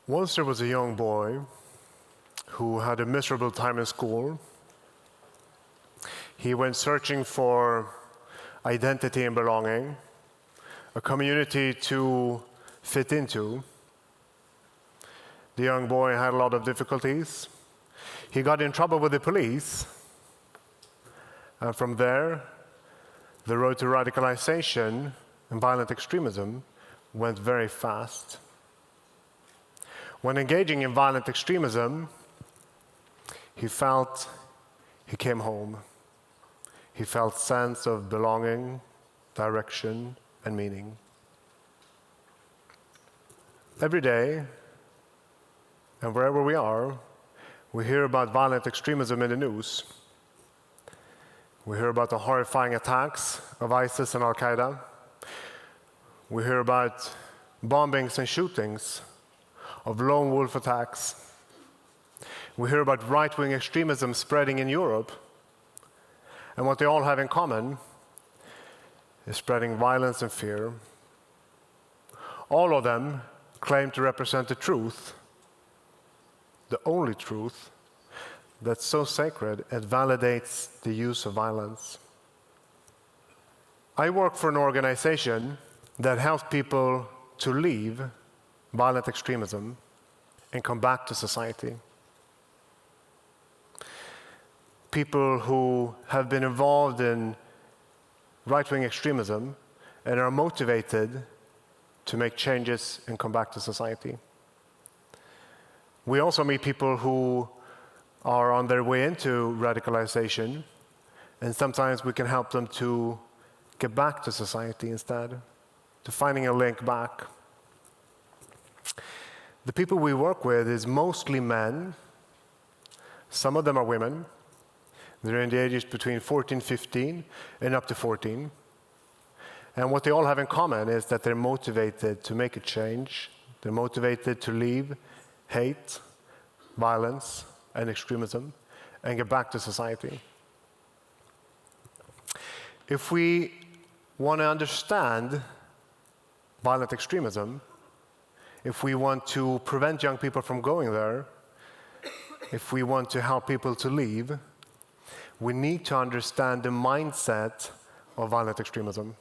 Once there was a young boy who had a miserable time in school. He went searching for identity and belonging, a community to fit into. The young boy had a lot of difficulties. He got in trouble with the police. And from there, the road to radicalization and violent extremism went very fast. When engaging in violent extremism, he felt he came home. He felt sense of belonging, direction, and meaning. Every day, and wherever we are, we hear about violent extremism in the news. We hear about the horrifying attacks of ISIS and Al-Qaeda. We hear about bombings and shootings, of lone wolf attacks. We hear about right-wing extremism spreading in Europe. And what they all have in common is spreading violence and fear. All of them claim to represent the truth, the only truth, that's so sacred it validates the use of violence. I work for an organization that helps people to leave violent extremism and come back to society. People who have been involved in right-wing extremism and are motivated to make changes and come back to society. We also meet people who are on their way into radicalization, and sometimes we can help them to get back to society instead, to finding a link back. The people we work with is mostly men. Some of them are women. They're in the ages between 14, 15, and up to 14. And what they all have in common is that they're motivated to make a change. They're motivated to leave hate, violence, and extremism, and get back to society. If we want to understand violent extremism, if we want to prevent young people from going there, if we want to help people to leave, we need to understand the mindset of violent extremism.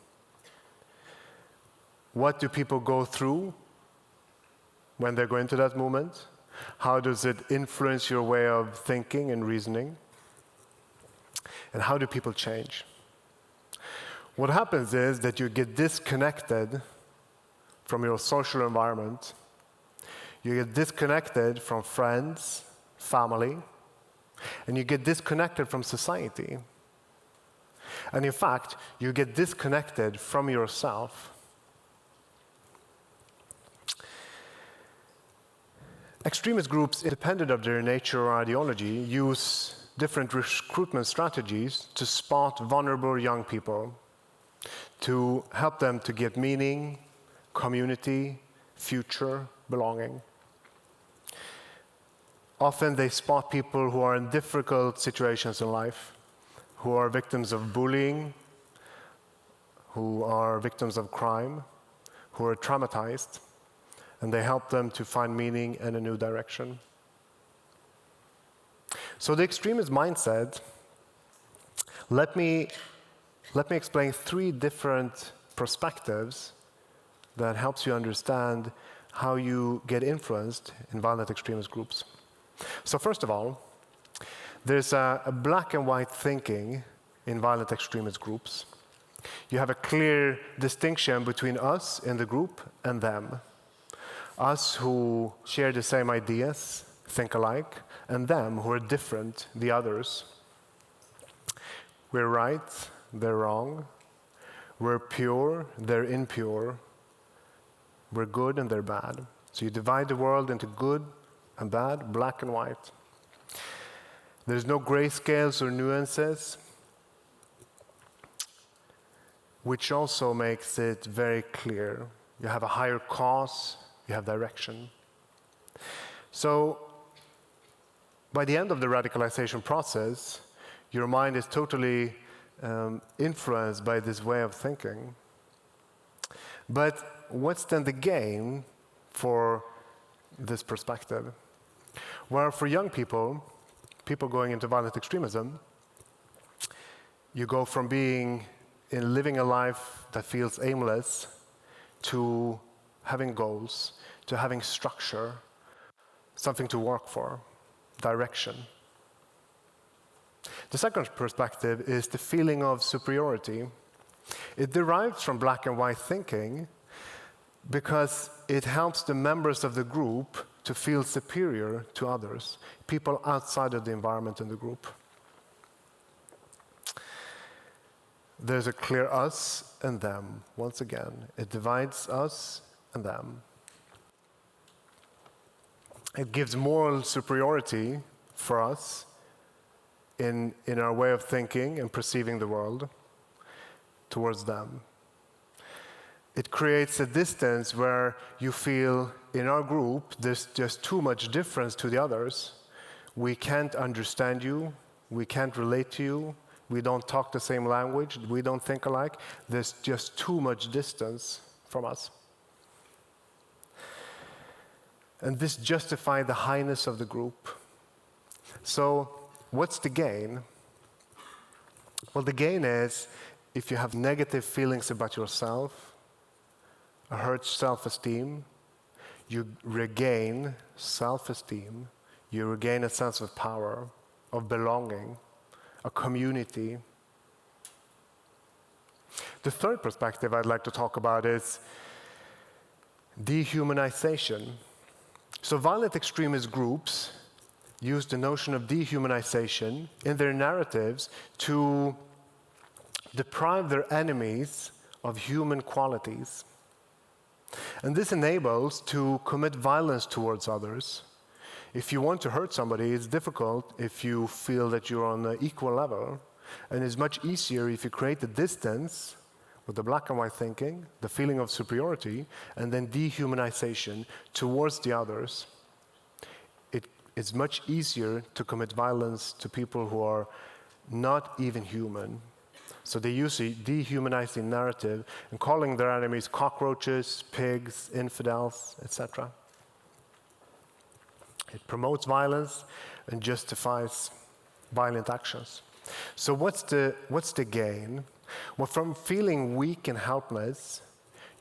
What do people go through when they go into that movement? How does it influence your way of thinking and reasoning? And how do people change? What happens is that you get disconnected from your social environment. You get disconnected from friends, family, and you get disconnected from society. And in fact, you get disconnected from yourself. Extremist groups, independent of their nature or ideology, use different recruitment strategies to spot vulnerable young people, to help them to get meaning, community, future, belonging. Often they spot people who are in difficult situations in life, who are victims of bullying, who are victims of crime, who are traumatized, and they help them to find meaning and a new direction. So the extremist mindset, let me explain 3 different perspectives that helps you understand how you get influenced in violent extremist groups. So first of all, there's a black and white thinking in violent extremist groups. You have a clear distinction between us in the group and them. Us who share the same ideas, think alike, and them who are different, the others. We're right, they're wrong. We're pure, they're impure. We're good and they're bad. So you divide the world into good and bad, black and white. There's no grayscales or nuances, which also makes it very clear. You have a higher cause, you have direction. So by the end of the radicalization process, your mind is totally influenced by this way of thinking. But what's then the gain for this perspective. Where for young people, people going into violent extremism, you go from living a life that feels aimless to having goals, to having structure, something to work for, direction. The second perspective is the feeling of superiority. It derives from black and white thinking because it helps the members of the group to feel superior to others, people outside of the environment in the group. There's a clear us and them, once again. It divides us and them. It gives moral superiority for us in our way of thinking and perceiving the world towards them. It creates a distance where you feel in our group there's just too much difference to the others. We can't understand you, we can't relate to you, we don't talk the same language, we don't think alike. There's just too much distance from us. And this justifies the highness of the group. So what's the gain? Well, the gain is if you have negative feelings about yourself, a hurt self-esteem, you regain self-esteem, you regain a sense of power, of belonging, a community. The third perspective I'd like to talk about is dehumanization. So violent extremist groups use the notion of dehumanization in their narratives to deprive their enemies of human qualities. And this enables to commit violence towards others. If you want to hurt somebody, it's difficult if you feel that you're on an equal level. And it's much easier if you create the distance with the black and white thinking, the feeling of superiority, and then dehumanization towards the others. It's much easier to commit violence to people who are not even human. So they use a dehumanizing narrative and calling their enemies cockroaches, pigs, infidels, etc. It promotes violence and justifies violent actions. So what's the gain? Well, from feeling weak and helpless,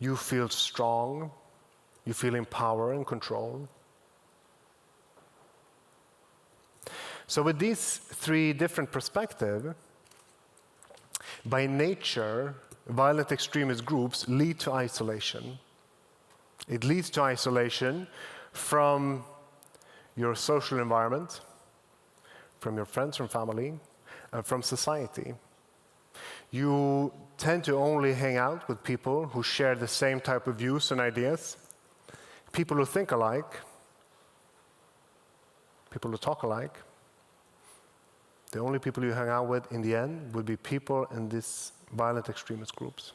you feel strong, you feel in power and control. So with these three different perspectives, by nature, violent extremist groups lead to isolation. It leads to isolation from your social environment, from your friends, from family, and from society. You tend to only hang out with people who share the same type of views and ideas, people who think alike, people who talk alike. The only people you hang out with in the end will be people in these violent extremist groups.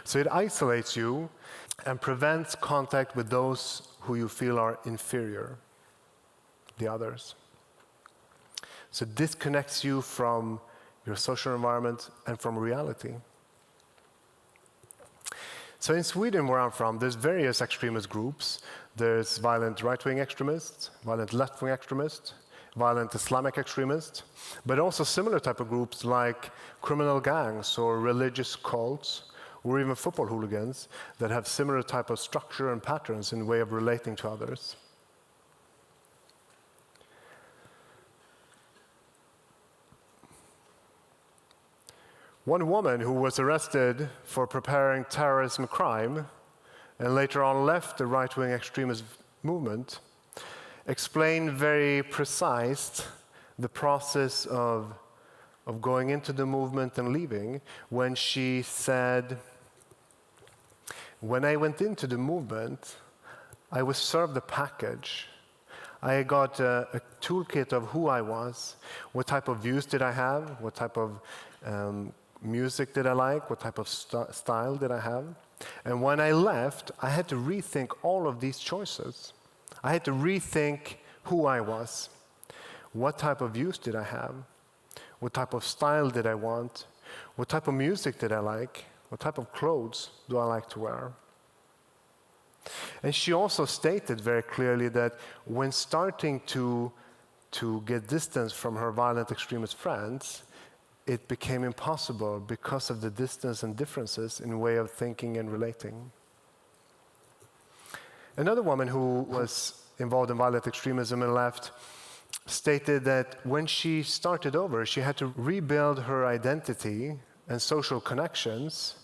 So it isolates you and prevents contact with those who you feel are inferior, the others. So it disconnects you from your social environment and from reality. So in Sweden, where I'm from, there's various extremist groups. There's violent right-wing extremists, violent left-wing extremists, violent Islamic extremists, but also similar type of groups like criminal gangs or religious cults or even football hooligans that have similar type of structure and patterns in the way of relating to others. One woman who was arrested for preparing terrorism crime and later on left the right-wing extremist movement explained very precise the process of going into the movement and leaving when she said, when I went into the movement, I was served a package. I got a toolkit of who I was, what type of views did I have, what type of music did I like, what type of style did I have. And when I left, I had to rethink all of these choices. I had to rethink who I was. What type of views did I have? What type of style did I want? What type of music did I like? What type of clothes do I like to wear? And she also stated very clearly that when starting to get distance from her violent extremist friends, it became impossible because of the distance and differences in way of thinking and relating. Another woman who was involved in violent extremism and left stated that when she started over, she had to rebuild her identity and social connections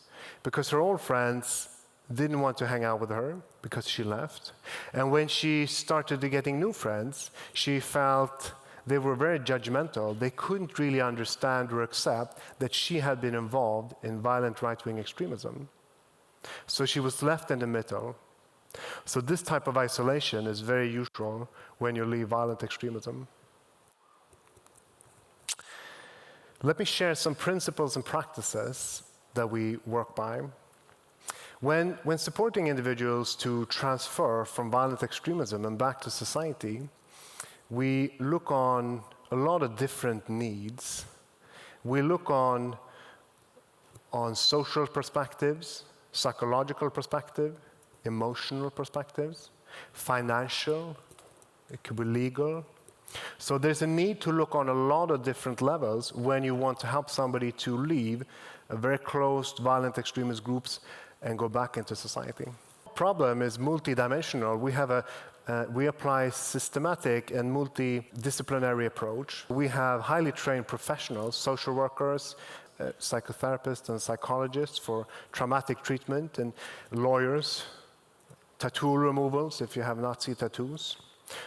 because her old friends didn't want to hang out with her because she left. And when she started getting new friends, she felt they were very judgmental. They couldn't really understand or accept that she had been involved in violent right-wing extremism. So she was left in the middle. So this type of isolation is very usual when you leave violent extremism. Let me share some principles and practices that we work by. When supporting individuals to transfer from violent extremism and back to society, we look on a lot of different needs. We look on social perspectives, psychological perspective, emotional perspectives, financial, it could be legal. So there's a need to look on a lot of different levels when you want to help somebody to leave a very closed violent extremist groups and go back into society. Problem is multidimensional. We apply systematic and multidisciplinary approach. We have highly trained professionals, social workers, psychotherapists and psychologists for traumatic treatment, and lawyers, tattoo removals if you have Nazi tattoos.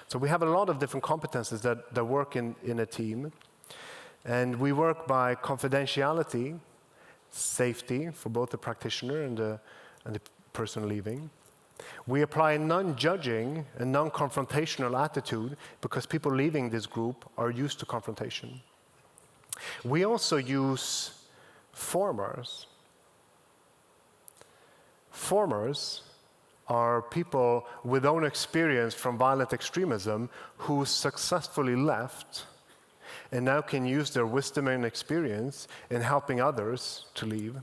So we have a lot of different competences that work in a team. And we work by confidentiality, safety for both the practitioner and the person leaving. We apply a non-judging and non-confrontational attitude because people leaving this group are used to confrontation. We also use formers. Formers are people with own experience from violent extremism who successfully left and now can use their wisdom and experience in helping others to leave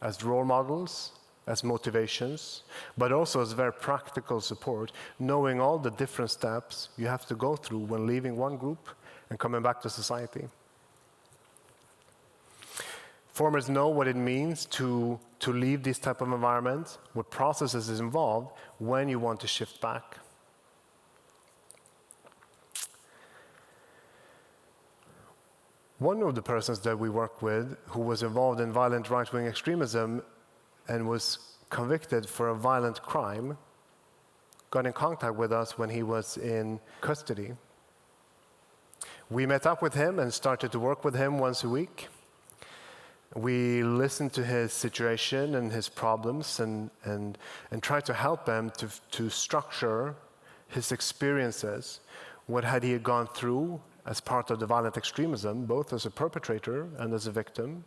as role models, as motivations, but also as very practical support, knowing all the different steps you have to go through when leaving one group and coming back to society. Formers know what it means to leave these type of environments, what processes is involved when you want to shift back. One of the persons that we work with who was involved in violent right-wing extremism and was convicted for a violent crime got in contact with us when he was in custody. We met up with him and started to work with him once a week. We listened to his situation and his problems and tried to help him to structure his experiences. What had he gone through as part of the violent extremism, both as a perpetrator and as a victim?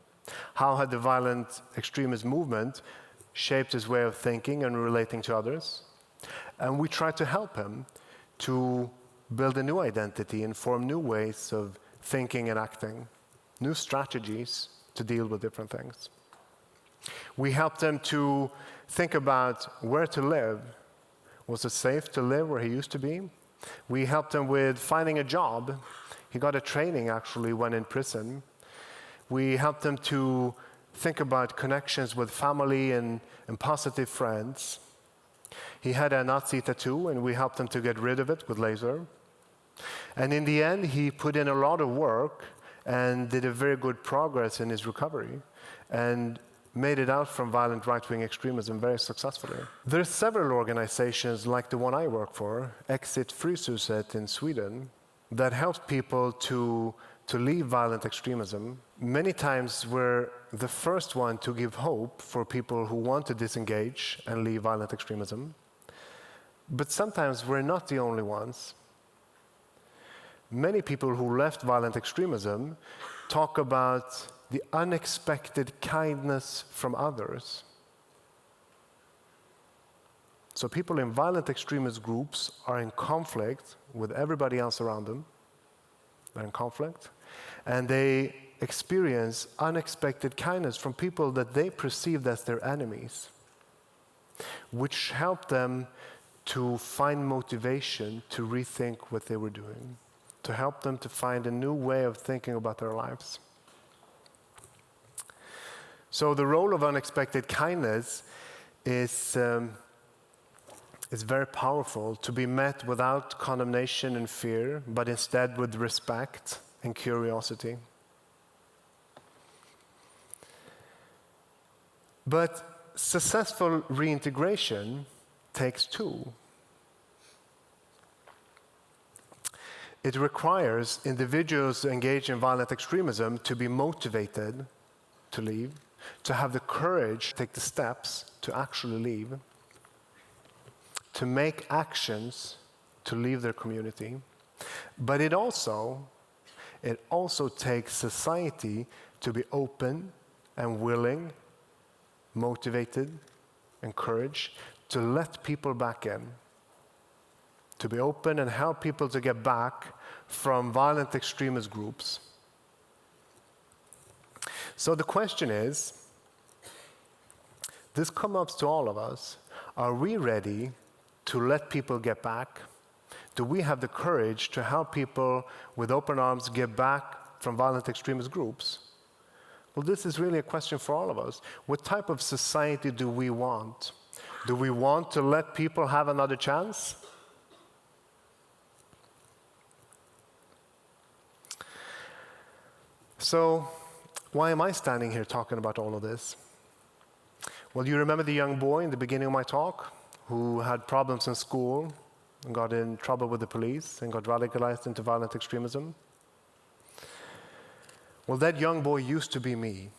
How had the violent extremist movement shaped his way of thinking and relating to others? And we tried to help him to build a new identity and form new ways of thinking and acting, new strategies to deal with different things. We helped him to think about where to live. Was it safe to live where he used to be? We helped him with finding a job. He got a training actually when in prison. We helped him to think about connections with family and positive friends. He had a Nazi tattoo and we helped him to get rid of it with laser. And in the end, he put in a lot of work and did a very good progress in his recovery and made it out from violent right-wing extremism very successfully. There are several organizations like the one I work for, Exit Fryshuset in Sweden, that helps people to leave violent extremism. Many times we're the first one to give hope for people who want to disengage and leave violent extremism. But sometimes we're not the only ones. Many people who left violent extremism talk about the unexpected kindness from others. So people in violent extremist groups are in conflict with everybody else around them. They're in conflict. And they experience unexpected kindness from people that they perceived as their enemies. which helped them to find motivation to rethink what they were doing, to help them to find a new way of thinking about their lives. So the role of unexpected kindness is very powerful, to be met without condemnation and fear, but instead with respect and curiosity. But successful reintegration takes two. It requires individuals engaged in violent extremism to be motivated to leave, to have the courage to take the steps to actually leave, to make actions to leave their community. But it also takes society to be open and willing, motivated, encouraged to let people back in, to be open and help people to get back from violent extremist groups. So the question is, this comes up to all of us, are we ready to let people get back? Do we have the courage to help people with open arms get back from violent extremist groups? Well, this is really a question for all of us. What type of society do we want? Do we want to let people have another chance? So, why am I standing here talking about all of this? Well, you remember the young boy in the beginning of my talk who had problems in school and got in trouble with the police and got radicalized into violent extremism? Well, that young boy used to be me.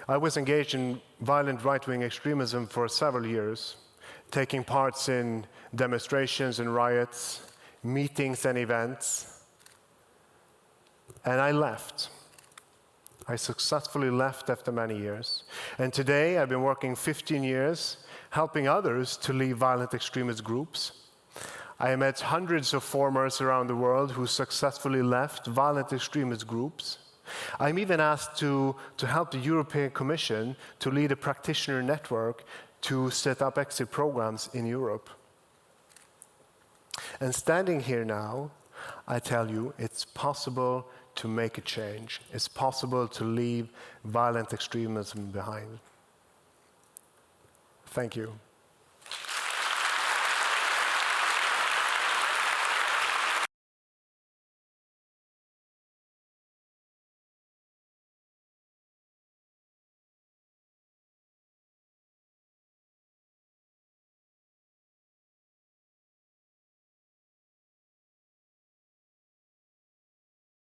I was engaged in violent right-wing extremism for several years, taking parts in demonstrations and riots, meetings and events. And I left. I successfully left after many years. And today I've been working 15 years helping others to leave violent extremist groups. I met hundreds of formers around the world who successfully left violent extremist groups. I'm even asked to help the European Commission to lead a practitioner network to set up exit programs in Europe. And standing here now, I tell you, it's possible to make a change. It's possible to leave violent extremism behind. Thank you.